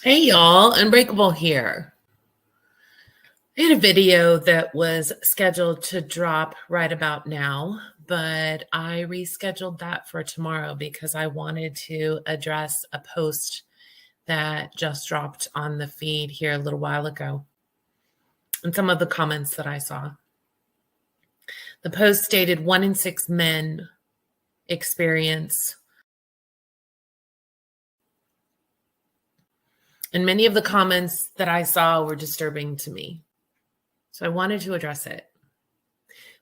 Hey y'all, Unbreakable here. I had a video that was scheduled to drop right about now, but I rescheduled that for tomorrow because I wanted to address a post that just dropped on the feed here a little while ago and some of the comments that I saw. The post stated 1 in 6 men experience, and many of the comments that I saw were disturbing to me. So I wanted to address it.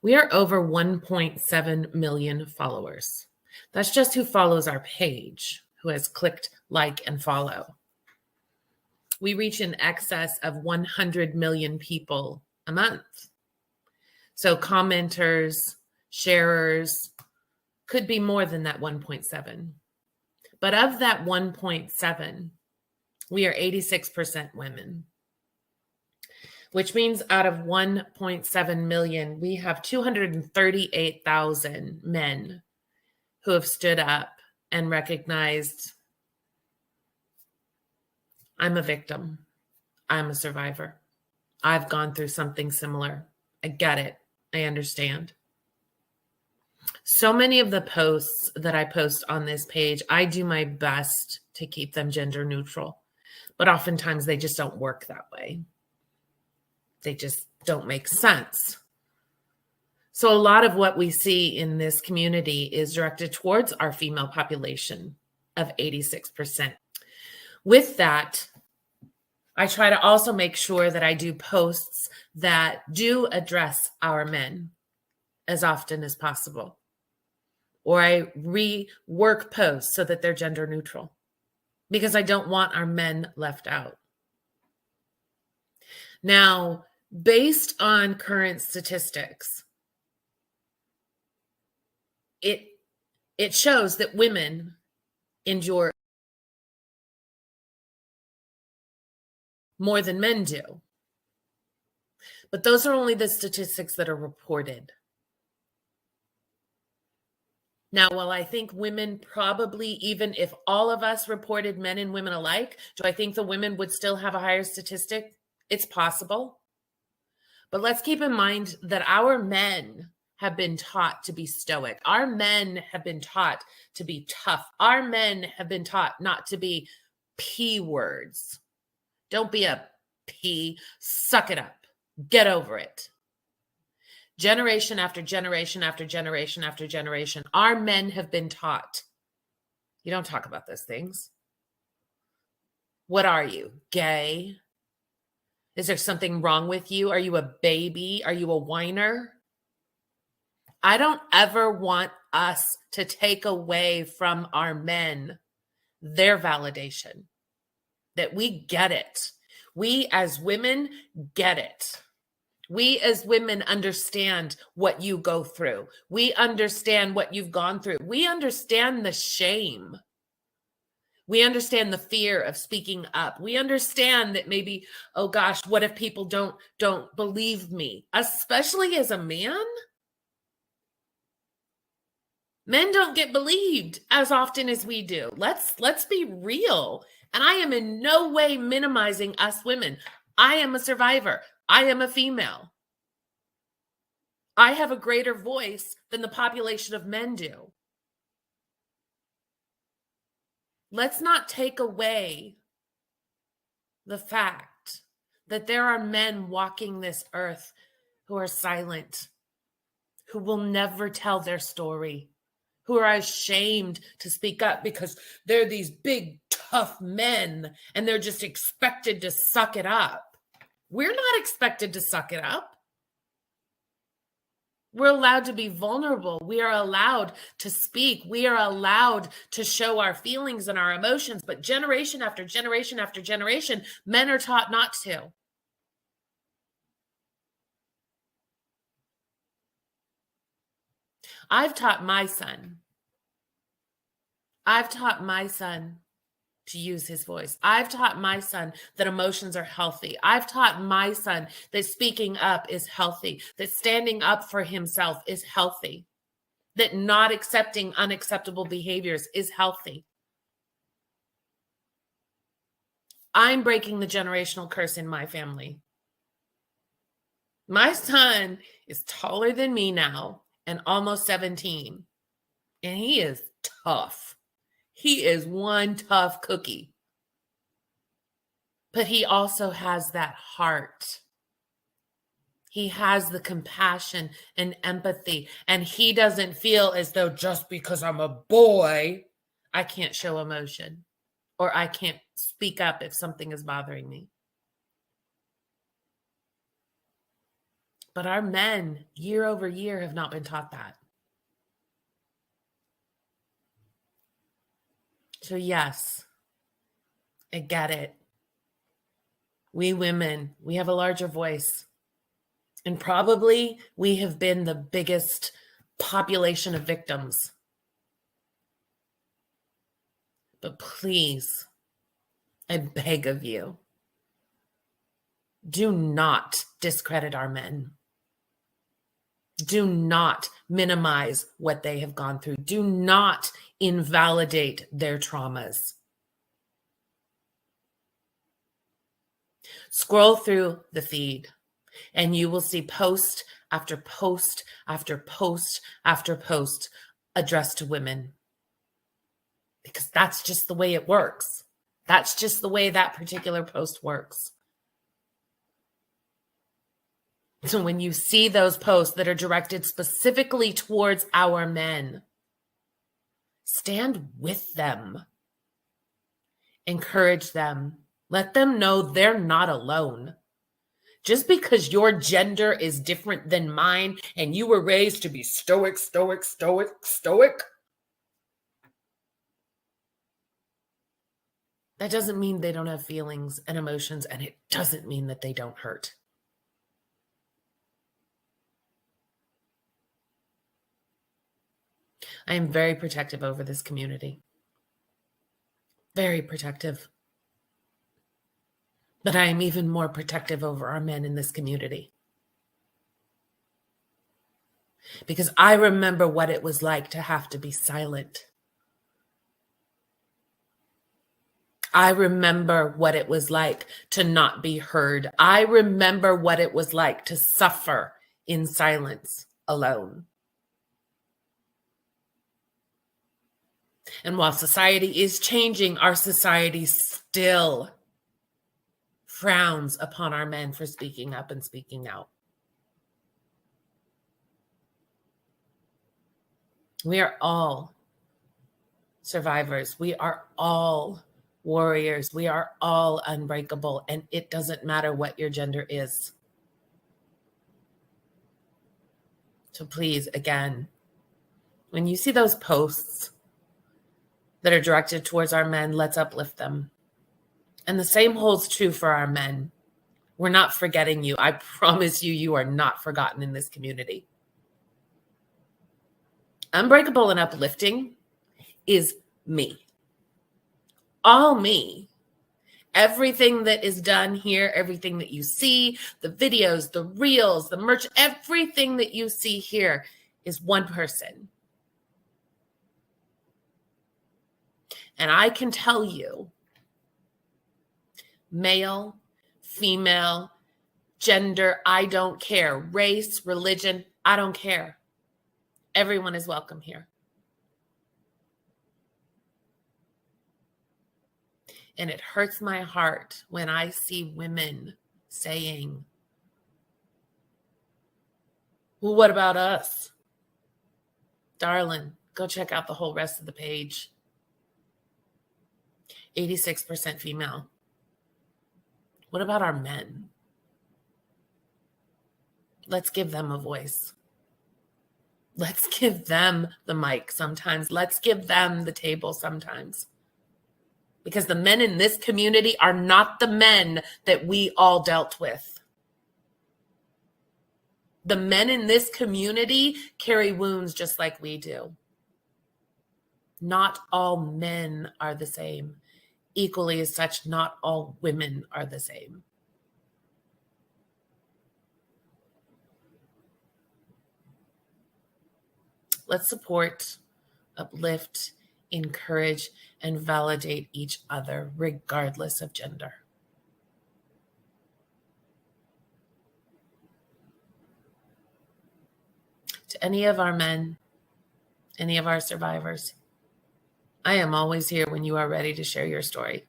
We are over 1.7 million followers. That's just who follows our page, who has clicked like and follow. We reach in excess of 100 million people a month. So commenters, sharers could be more than that 1.7. But of that 1.7, we are 86% women, which means out of 1.7 million, we have 238,000 men who have stood up and recognized, I'm a victim. I'm a survivor. I've gone through something similar. I get it. I understand. So many of the posts that I post on this page, I do my best to keep them gender neutral, but oftentimes they just don't work that way. They just don't make sense. So a lot of what we see in this community is directed towards our female population of 86%. With that, I try to also make sure that I do posts that do address our men as often as possible. Or I rework posts so that they're gender neutral because I don't want our men left out. Now, based on current statistics, it shows that women endure more than men do. But those are only the statistics that are reported. Now, while I think women probably, even if all of us reported men and women alike, do I think the women would still have a higher statistic? It's possible. But let's keep in mind that our men have been taught to be stoic. Our men have been taught to be tough. Our men have been taught not to be P words. Don't be a P. Suck it up. Get over it. Generation after generation after generation after generation, our men have been taught, you don't talk about those things. What are you? Gay? Is there something wrong with you? Are you a baby? Are you a whiner? I don't ever want us to take away from our men their validation, that we get it. We as women get it. We as women understand what you go through. We understand what you've gone through. We understand the shame. We understand the fear of speaking up. We understand that maybe, oh gosh, what if people don't believe me? Especially as a man. Men don't get believed as often as we do. Let's be real. And I am in no way minimizing us women. I am a survivor. I am a female. I have a greater voice than the population of men do. Let's not take away the fact that there are men walking this earth who are silent, who will never tell their story, who are ashamed to speak up because they're these big, tough men and they're just expected to suck it up. We're not expected to suck it up. We're allowed to be vulnerable. We are allowed to speak. We are allowed to show our feelings and our emotions. But generation after generation after generation, men are taught not to. I've taught my son to use his voice. I've taught my son that emotions are healthy. I've taught my son that speaking up is healthy, that standing up for himself is healthy, that not accepting unacceptable behaviors is healthy. I'm breaking the generational curse in my family. My son is taller than me now and almost 17, and he is tough. He is one tough cookie. But he also has that heart. He has the compassion and empathy, and he doesn't feel as though just because I'm a boy, I can't show emotion or I can't speak up if something is bothering me. But our men, year over year, have not been taught that. So yes, I get it. We women, we have a larger voice. And probably we have been the biggest population of victims. But please, I beg of you, do not discredit our men. Do not minimize what they have gone through. Do not invalidate their traumas. Scroll through the feed and you will see post after post after post after post addressed to women. Because that's just the way it works. That's just the way that particular post works. So when you see those posts that are directed specifically towards our men, stand with them. Encourage them. Let them know they're not alone. Just because your gender is different than mine and you were raised to be stoic, that doesn't mean they don't have feelings and emotions, and it doesn't mean that they don't hurt. I am very protective over this community. Very protective. But I am even more protective over our men in this community. Because I remember what it was like to have to be silent. I remember what it was like to not be heard. I remember what it was like to suffer in silence alone. And while society is changing, our society still frowns upon our men for speaking up and speaking out. We are all survivors. We are all warriors. We are all unbreakable. And it doesn't matter what your gender is. So please, again, when you see those posts that are directed towards our men, let's uplift them. And the same holds true for our men. We're not forgetting you. I promise you, you are not forgotten in this community. Unbreakable and uplifting is me. All me. Everything that is done here, everything that you see, the videos, the reels, the merch, everything that you see here is one person. And I can tell you, male, female, gender, I don't care. Race, religion, I don't care. Everyone is welcome here. And it hurts my heart when I see women saying, well, what about us? Darling, go check out the whole rest of the page. 86% female. What about our men? Let's give them a voice. Let's give them the mic sometimes. Let's give them the table sometimes. Because the men in this community are not the men that we all dealt with. The men in this community carry wounds just like we do. Not all men are the same. Equally as such, not all women are the same. Let's support, uplift, encourage, and validate each other, regardless of gender. to any of our men, any of our survivors, I am always here when you are ready to share your story.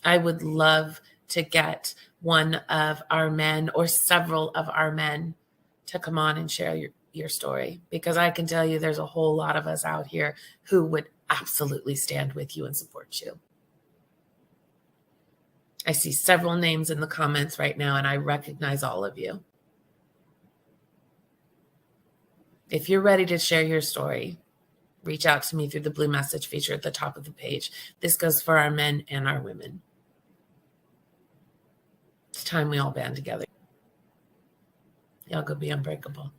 I would love to get one of our men or several of our men to come on and share your story, because I can tell you there's a whole lot of us out here who would absolutely stand with you and support you. I see several names in the comments right now, and I recognize all of you. If you're ready to share your story, reach out to me through the blue message feature at the top of the page. This goes for our men and our women. It's time we all band together. Y'all go be unbreakable.